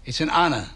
It's an honor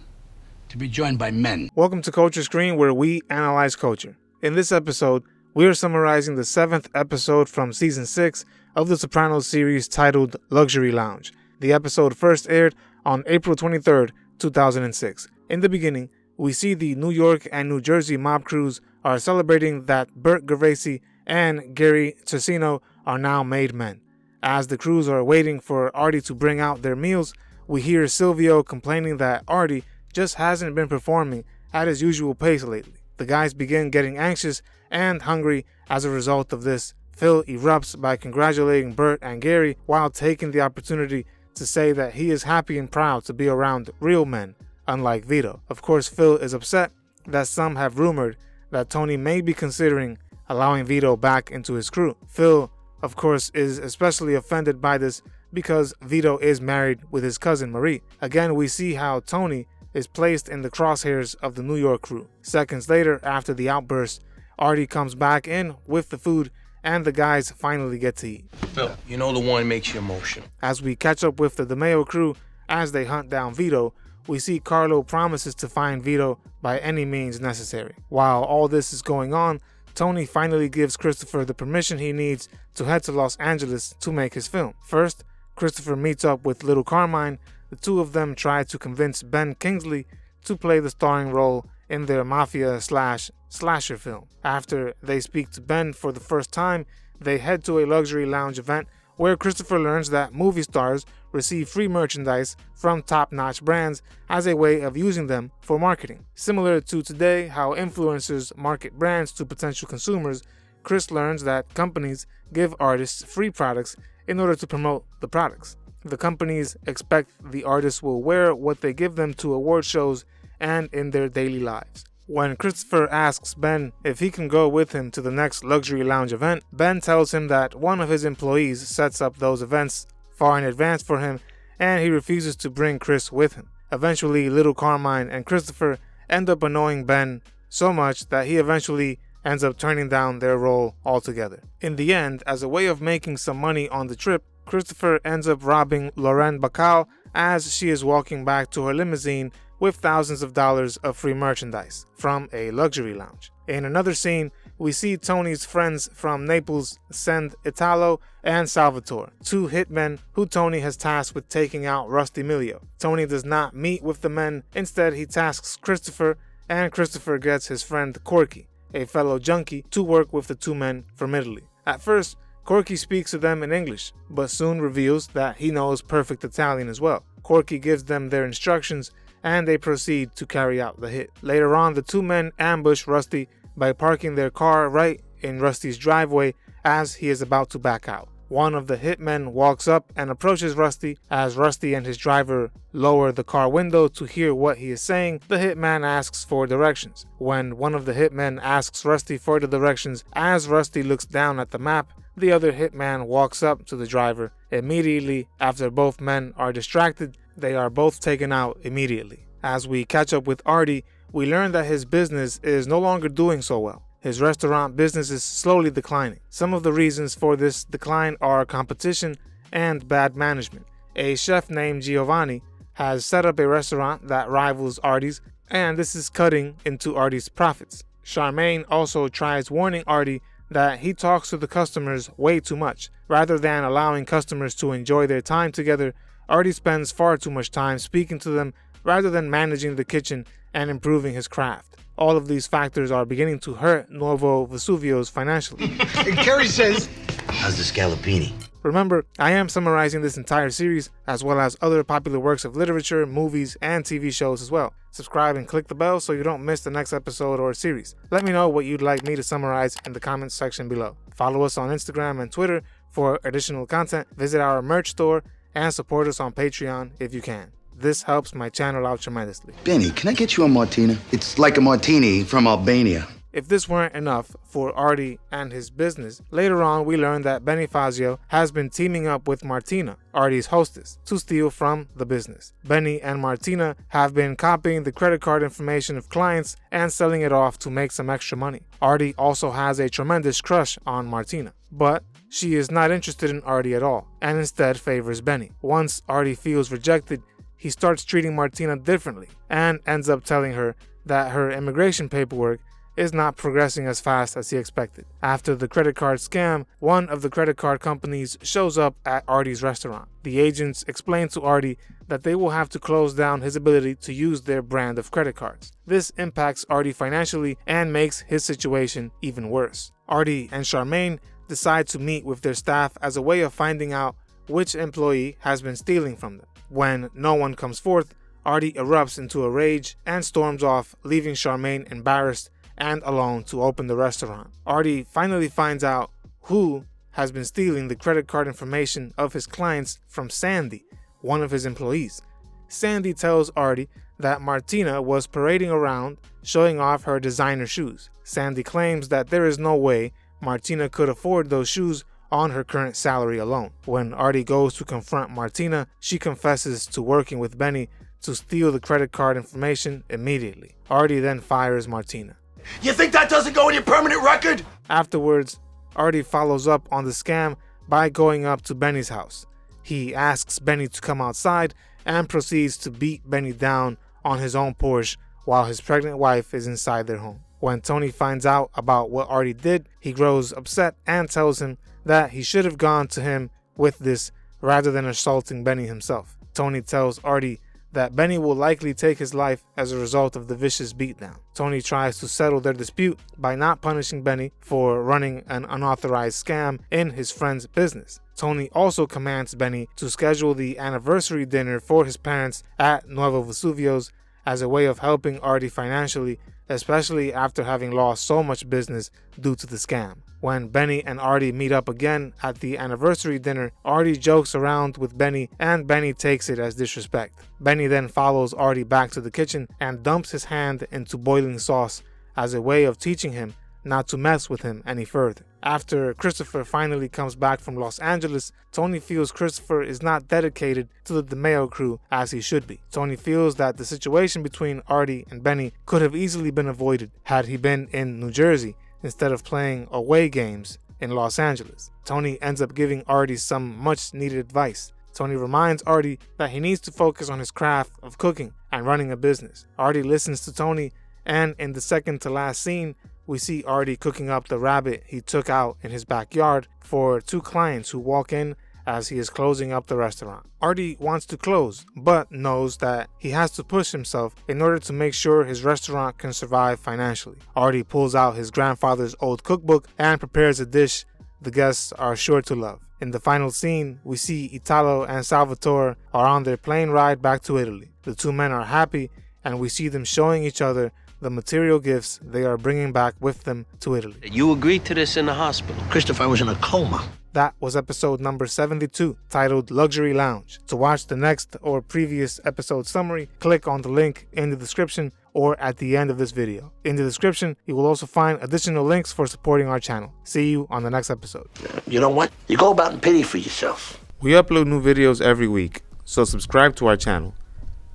to be joined by men. Welcome to Culture Screen, where we analyze culture. In this episode, we are summarizing the 7th episode from Season 6 of the Sopranos series titled Luxury Lounge. The episode first aired on April 23rd, 2006. In the beginning, we see the New York and New Jersey mob crews are celebrating that Bert Gervasi and Gary Cecchino are now made men. As the crews are waiting for Artie to bring out their meals, we hear Silvio complaining that Artie just hasn't been performing at his usual pace lately. The guys begin getting anxious and hungry as a result of this. Phil erupts by congratulating Bert and Gary while taking the opportunity to say that he is happy and proud to be around real men, unlike Vito. Of course, Phil is upset that some have rumored that Tony may be considering allowing Vito back into his crew. Phil, of course, is especially offended by this because Vito is married with his cousin Marie. Again, we see how Tony is placed in the crosshairs of the New York crew. Seconds later, after the outburst, Artie comes back in with the food and the guys finally get to eat. Phil, you know the one makes you emotional. As we catch up with the DeMeo crew as they hunt down Vito, we see Carlo promises to find Vito by any means necessary. While all this is going on, Tony finally gives Christopher the permission he needs to head to Los Angeles to make his film. First, Christopher meets up with Little Carmine. The two of them try to convince Ben Kingsley to play the starring role in their mafia/slasher film. After they speak to Ben for the first time, they head to a luxury lounge event where Christopher learns that movie stars receive free merchandise from top-notch brands as a way of using them for marketing. Similar to today, how influencers market brands to potential consumers, Chris learns that companies give artists free products in order to promote the products. The companies expect the artists will wear what they give them to award shows and in their daily lives. When Christopher asks Ben if he can go with him to the next luxury lounge event, Ben tells him that one of his employees sets up those events far in advance for him and he refuses to bring Chris with him. Eventually, Little Carmine and Christopher end up annoying Ben so much that he eventually ends up turning down their role altogether. In the end, as a way of making some money on the trip, Christopher ends up robbing Lorraine Bacall as she is walking back to her limousine with thousands of dollars of free merchandise from a luxury lounge. In another scene, we see Tony's friends from Naples send Italo and Salvatore, two hitmen who Tony has tasked with taking out Rusty Milio. Tony does not meet with the men, instead he tasks Christopher, and Christopher gets his friend Corky, a fellow junkie, to work with the two men from Italy. At first, Corky speaks to them in English, but soon reveals that he knows perfect Italian as well. Corky gives them their instructions and they proceed to carry out the hit. Later on, the two men ambush Rusty by parking their car right in Rusty's driveway as he is about to back out. One of the hitmen walks up and approaches Rusty. As Rusty and his driver lower the car window to hear what he is saying, the hitman asks for directions. When one of the hitmen asks Rusty for the directions, as Rusty looks down at the map, the other hitman walks up to the driver. Immediately after both men are distracted, they are both taken out immediately. As we catch up with Artie, we learn that his business is no longer doing so well. His restaurant business is slowly declining. Some of the reasons for this decline are competition and bad management. A chef named Giovanni has set up a restaurant that rivals Artie's, and this is cutting into Artie's profits. Charmaine also tries warning Artie that he talks to the customers way too much. Rather than allowing customers to enjoy their time together, Artie spends far too much time speaking to them rather than managing the kitchen and improving his craft. All of these factors are beginning to hurt Nuovo Vesuvio's financially. And Kerry says, how's the scallopini? Remember, I am summarizing this entire series, as well as other popular works of literature, movies, and TV shows as well. Subscribe and click the bell so you don't miss the next episode or series. Let me know what you'd like me to summarize in the comments section below. Follow us on Instagram and Twitter for additional content. Visit our merch store and support us on Patreon if you can. This helps my channel out tremendously. Benny, can I get you a martini? It's like a martini from Albania. If this weren't enough for Artie and his business, later on we learn that Benny Fazio has been teaming up with Martina, Artie's hostess, to steal from the business. Benny and Martina have been copying the credit card information of clients and selling it off to make some extra money. Artie also has a tremendous crush on Martina, but she is not interested in Artie at all, and instead favors Benny. Once Artie feels rejected, he starts treating Martina differently and ends up telling her that her immigration paperwork is not progressing as fast as he expected. After the credit card scam, one of the credit card companies shows up at Artie's restaurant. The agents explain to Artie that they will have to close down his ability to use their brand of credit cards. This impacts Artie financially and makes his situation even worse. Artie and Charmaine decide to meet with their staff as a way of finding out which employee has been stealing from them. When no one comes forth, Artie erupts into a rage and storms off, leaving Charmaine embarrassed and alone to open the restaurant. Artie finally finds out who has been stealing the credit card information of his clients from Sandy, one of his employees. Sandy tells Artie that Martina was parading around showing off her designer shoes. Sandy claims that there is no way Martina could afford those shoes on her current salary alone. When Artie goes to confront Martina, she confesses to working with Benny to steal the credit card information immediately. Artie then fires Martina. You think that doesn't go in your permanent record? Afterwards, Artie follows up on the scam by going up to Benny's house. He asks Benny to come outside and proceeds to beat Benny down on his own Porsche while his pregnant wife is inside their home. When Tony finds out about what Artie did, he grows upset and tells him that he should have gone to him with this rather than assaulting Benny himself. Tony tells Artie that Benny will likely take his life as a result of the vicious beatdown. Tony tries to settle their dispute by not punishing Benny for running an unauthorized scam in his friend's business. Tony also commands Benny to schedule the anniversary dinner for his parents at Nuevo Vesuvio's as a way of helping Artie financially, especially after having lost so much business due to the scam. When Benny and Artie meet up again at the anniversary dinner, Artie jokes around with Benny and Benny takes it as disrespect. Benny then follows Artie back to the kitchen and dumps his hand into boiling sauce as a way of teaching him not to mess with him any further. After Christopher finally comes back from Los Angeles, Tony feels Christopher is not dedicated to the DeMeo crew as he should be. Tony feels that the situation between Artie and Benny could have easily been avoided had he been in New Jersey instead of playing away games in Los Angeles. Tony ends up giving Artie some much needed advice. Tony reminds Artie that he needs to focus on his craft of cooking and running a business. Artie listens to Tony, and in the second to last scene, we see Artie cooking up the rabbit he took out in his backyard for two clients who walk in as he is closing up the restaurant. Artie wants to close, but knows that he has to push himself in order to make sure his restaurant can survive financially. Artie pulls out his grandfather's old cookbook and prepares a dish the guests are sure to love. In the final scene, we see Italo and Salvatore are on their plane ride back to Italy. The two men are happy, and we see them showing each other the material gifts they are bringing back with them to Italy. You agreed to this in the hospital. Christopher was in a coma. That was episode number 72, titled Luxury Lounge. To watch the next or previous episode summary, click on the link in the description or at the end of this video. In the description, you will also find additional links for supporting our channel. See you on the next episode. You know what? You go about in pity for yourself. We upload new videos every week, so subscribe to our channel.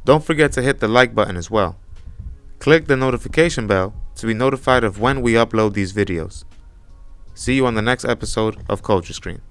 Don't forget to hit the like button as well. Click the notification bell to be notified of when we upload these videos. See you on the next episode of Culture Screen.